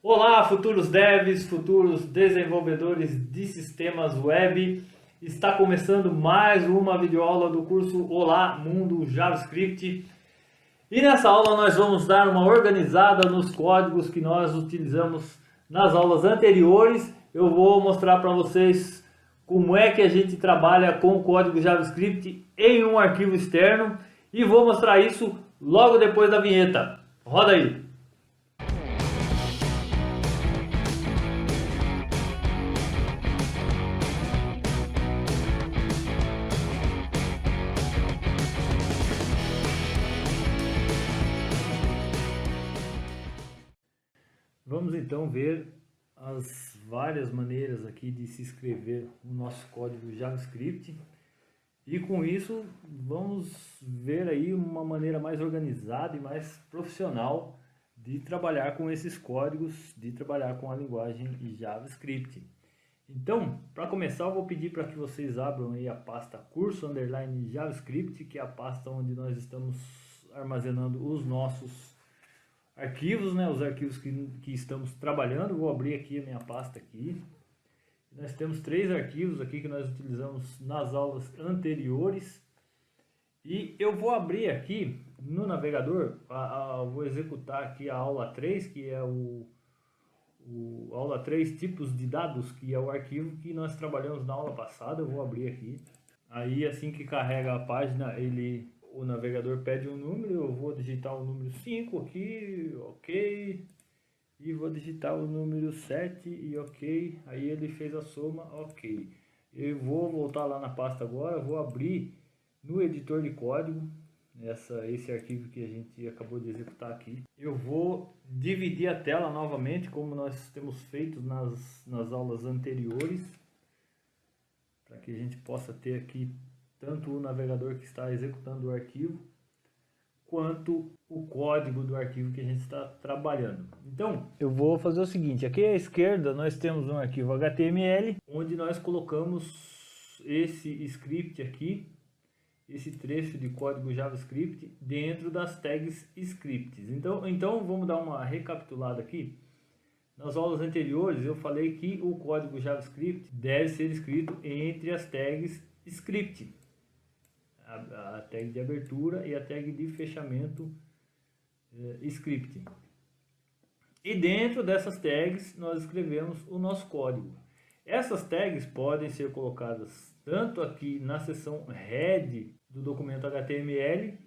Olá, futuros devs, futuros desenvolvedores de sistemas web. Está começando mais uma videoaula do curso Olá Mundo JavaScript. E nessa aula nós vamos dar uma organizada nos códigos que nós utilizamos nas aulas anteriores. Eu vou mostrar para vocês como é que a gente trabalha com o código JavaScript em um arquivo externo e vou mostrar isso logo depois da vinheta. Roda aí! Vamos então ver as várias maneiras aqui de se escrever o nosso código JavaScript e com isso vamos ver aí uma maneira mais organizada e mais profissional de trabalhar com esses códigos, de trabalhar com a linguagem JavaScript. Então, para começar, eu vou pedir para que vocês abram aí a pasta curso_javascript, que é a pasta onde nós estamos armazenando os nossos arquivos, né, os arquivos que estamos trabalhando. Vou abrir aqui a minha pasta aqui. Nós temos 3 arquivos aqui que nós utilizamos nas aulas anteriores. E eu vou abrir aqui no navegador, vou executar aqui a aula 3, que é aula 3 tipos de dados, que é o arquivo que nós trabalhamos na aula passada. Eu vou abrir aqui. Aí assim que carrega a página, o navegador pede um número, eu vou digitar o número 5 aqui, ok, e vou digitar o número 7 e ok, aí ele fez a soma, ok. Eu vou voltar lá na pasta agora, vou abrir no editor de código, esse arquivo que a gente acabou de executar aqui. Eu vou dividir a tela novamente, como nós temos feito nas aulas anteriores, para que a gente possa ter aqui tanto o navegador que está executando o arquivo, quanto o código do arquivo que a gente está trabalhando. Então, eu vou fazer o seguinte, aqui à esquerda nós temos um arquivo HTML, onde nós colocamos esse script aqui, esse trecho de código JavaScript, dentro das tags scripts. Então vamos dar uma recapitulada aqui. Nas aulas anteriores eu falei que o código JavaScript deve ser escrito entre as tags script. A tag de abertura e a tag de fechamento script. E dentro dessas tags nós escrevemos o nosso código. Essas tags podem ser colocadas tanto aqui na seção head do documento HTML,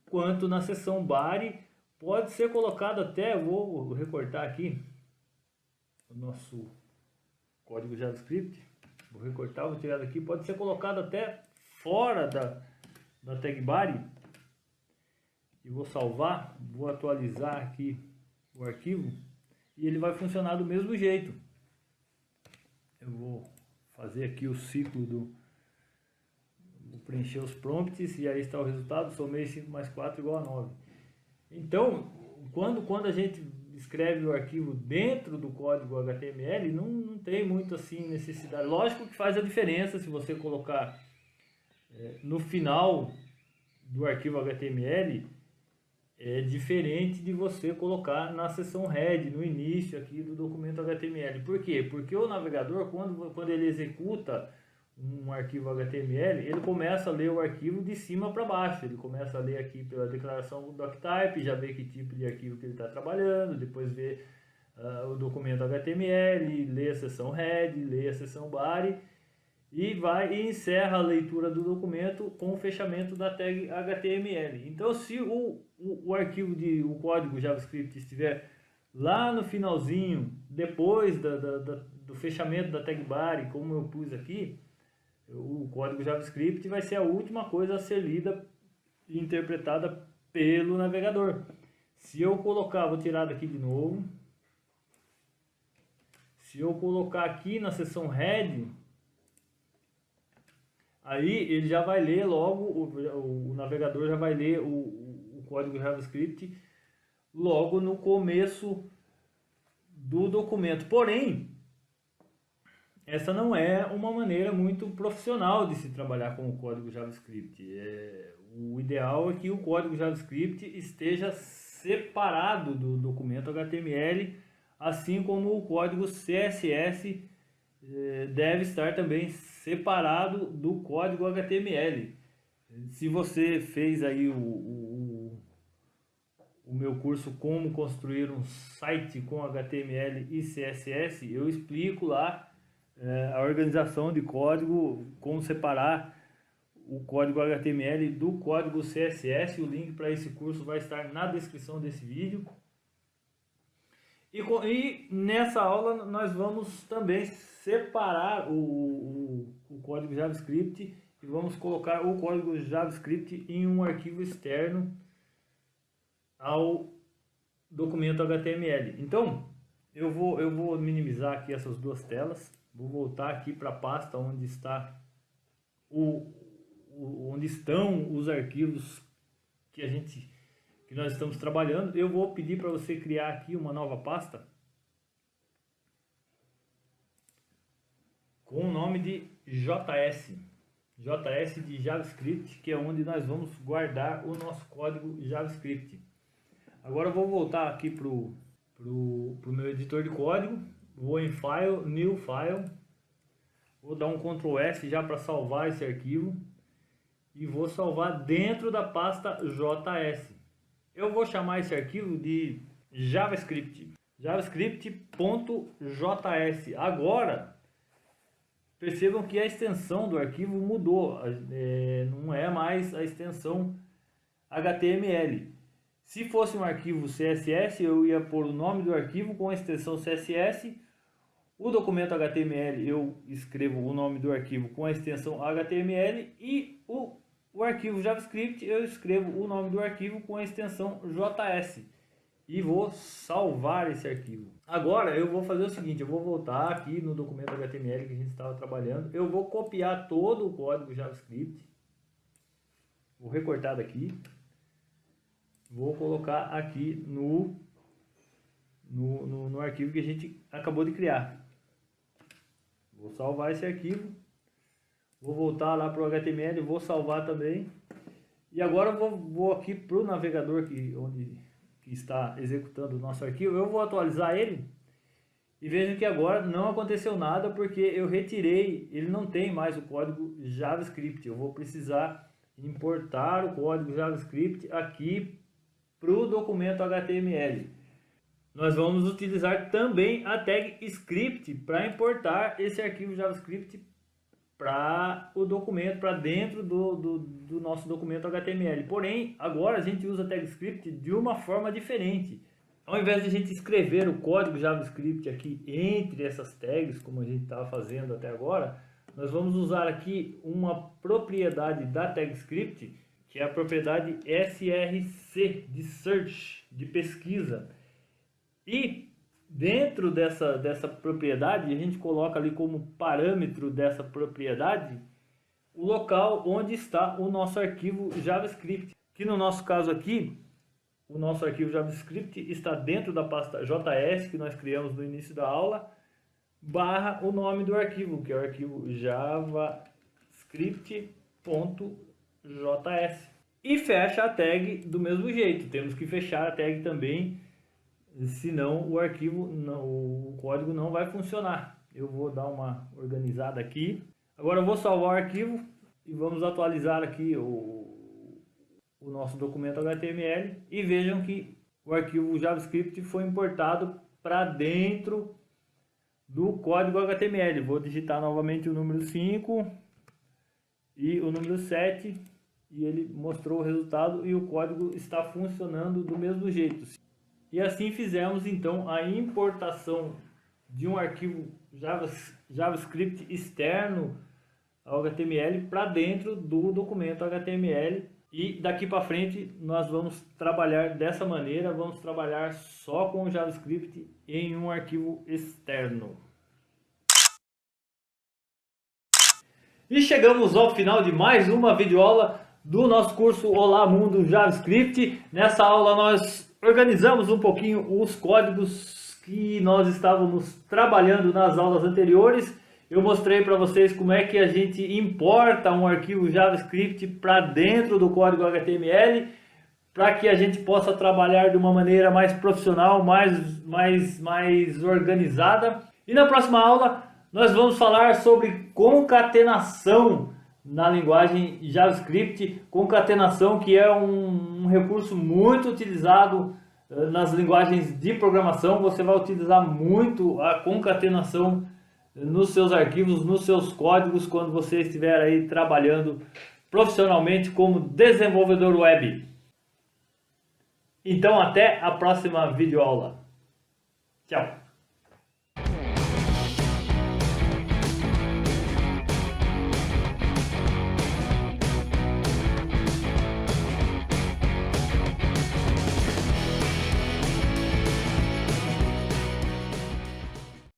quanto na seção body. Pode ser colocado até, vou recortar aqui o nosso código JavaScript. Vou recortar, vou tirar daqui. Pode ser colocado até fora da tag body, e vou salvar, vou atualizar aqui o arquivo e ele vai funcionar do mesmo jeito. Eu vou fazer aqui o ciclo vou preencher os prompts e aí está o resultado, somei 5 mais 4 igual a 9. Então, quando a gente escreve o arquivo dentro do código HTML, não tem muito assim necessidade. Lógico que faz a diferença se você colocar no final do arquivo HTML, é diferente de você colocar na seção head, no início aqui do documento HTML. Por quê? Porque o navegador, quando ele executa um arquivo HTML, ele começa a ler o arquivo de cima para baixo. Ele começa a ler aqui pela declaração do doctype, já vê que tipo de arquivo que ele está trabalhando, depois vê o documento HTML, lê a seção head, lê a seção body, e encerra a leitura do documento com o fechamento da tag HTML. Então, se o arquivo o código JavaScript estiver lá no finalzinho, depois do fechamento da tag body, como eu pus aqui, o código JavaScript vai ser a última coisa a ser lida e interpretada pelo navegador. Se eu colocar, vou tirar daqui de novo, se eu colocar aqui na seção head, aí ele já vai ler logo, o navegador já vai ler o código JavaScript logo no começo do documento. Porém, essa não é uma maneira muito profissional de se trabalhar com o código JavaScript. O ideal é que o código JavaScript esteja separado do documento HTML assim como o código CSS deve estar também separado do código HTML. Se você fez aí o meu curso Como Construir um Site com HTML e CSS, eu explico lá a organização de código, como separar o código HTML do código CSS. O link para esse curso vai estar na descrição desse vídeo. E nessa aula nós vamos também separar o código JavaScript e vamos colocar o código JavaScript em um arquivo externo ao documento HTML. Então, eu vou minimizar aqui essas duas telas, vou voltar aqui para a pasta onde está onde estão os arquivos que nós estamos trabalhando. Eu vou pedir para você criar aqui uma nova pasta com o nome de JS de JavaScript, que é onde nós vamos guardar o nosso código JavaScript. Agora eu vou voltar aqui pro meu editor de código, vou em File, New File, vou dar um Ctrl S já para salvar esse arquivo e vou salvar dentro da pasta JS. Eu vou chamar esse arquivo de javascript.js. Agora, percebam que a extensão do arquivo mudou, não é mais a extensão HTML. Se fosse um arquivo CSS, eu ia pôr o nome do arquivo com a extensão CSS. O documento HTML, eu escrevo o nome do arquivo com a extensão HTML. E o arquivo JavaScript, eu escrevo o nome do arquivo com a extensão JS. E vou salvar esse arquivo. Agora eu vou fazer o seguinte, eu vou voltar aqui no documento HTML que a gente estava trabalhando. Eu vou copiar todo o código JavaScript. Vou recortar daqui. Vou colocar aqui no arquivo que a gente acabou de criar. Vou salvar esse arquivo. Vou voltar lá para o HTML, vou salvar também. E agora eu vou aqui para o navegador que está executando o nosso arquivo. Eu vou atualizar ele. E vejam que agora não aconteceu nada porque eu retirei, ele não tem mais o código JavaScript. Eu vou precisar importar o código JavaScript aqui para o documento HTML. Nós vamos utilizar também a tag script para importar esse arquivo JavaScript para o documento, para dentro do nosso documento HTML. Porém, agora a gente usa a tag script de uma forma diferente. Ao invés de a gente escrever o código JavaScript aqui entre essas tags, como a gente estava fazendo até agora, nós vamos usar aqui uma propriedade da tag script, que é a propriedade src, de search, de pesquisa. E dentro dessa propriedade, a gente coloca ali como parâmetro dessa propriedade o local onde está o nosso arquivo JavaScript. Que no nosso caso aqui, o nosso arquivo JavaScript está dentro da pasta JS, que nós criamos no início da aula, barra o nome do arquivo, que é o arquivo javascript.js. E fecha a tag do mesmo jeito, temos que fechar a tag também, senão o arquivo, o código não vai funcionar. Eu vou dar uma organizada aqui. Agora eu vou salvar o arquivo e vamos atualizar aqui o nosso documento HTML. E vejam que o arquivo JavaScript foi importado para dentro do código HTML. Vou digitar novamente o número 5 e o número 7 e ele mostrou o resultado e o código está funcionando do mesmo jeito. E assim fizemos então a importação de um arquivo JavaScript externo ao HTML para dentro do documento HTML. E daqui para frente nós vamos trabalhar dessa maneira, vamos trabalhar só com o JavaScript em um arquivo externo. E chegamos ao final de mais uma videoaula do nosso curso Olá Mundo JavaScript. Nessa aula nós organizamos um pouquinho os códigos que nós estávamos trabalhando nas aulas anteriores. Eu mostrei para vocês como é que a gente importa um arquivo JavaScript para dentro do código HTML. para que a gente possa trabalhar de uma maneira mais profissional, mais organizada. E na próxima aula nós vamos falar sobre concatenação na linguagem JavaScript. Concatenação, que é um recurso muito utilizado nas linguagens de programação. Você vai utilizar muito a concatenação nos seus arquivos, nos seus códigos, quando você estiver aí trabalhando profissionalmente como desenvolvedor web. Então até a próxima videoaula. Tchau!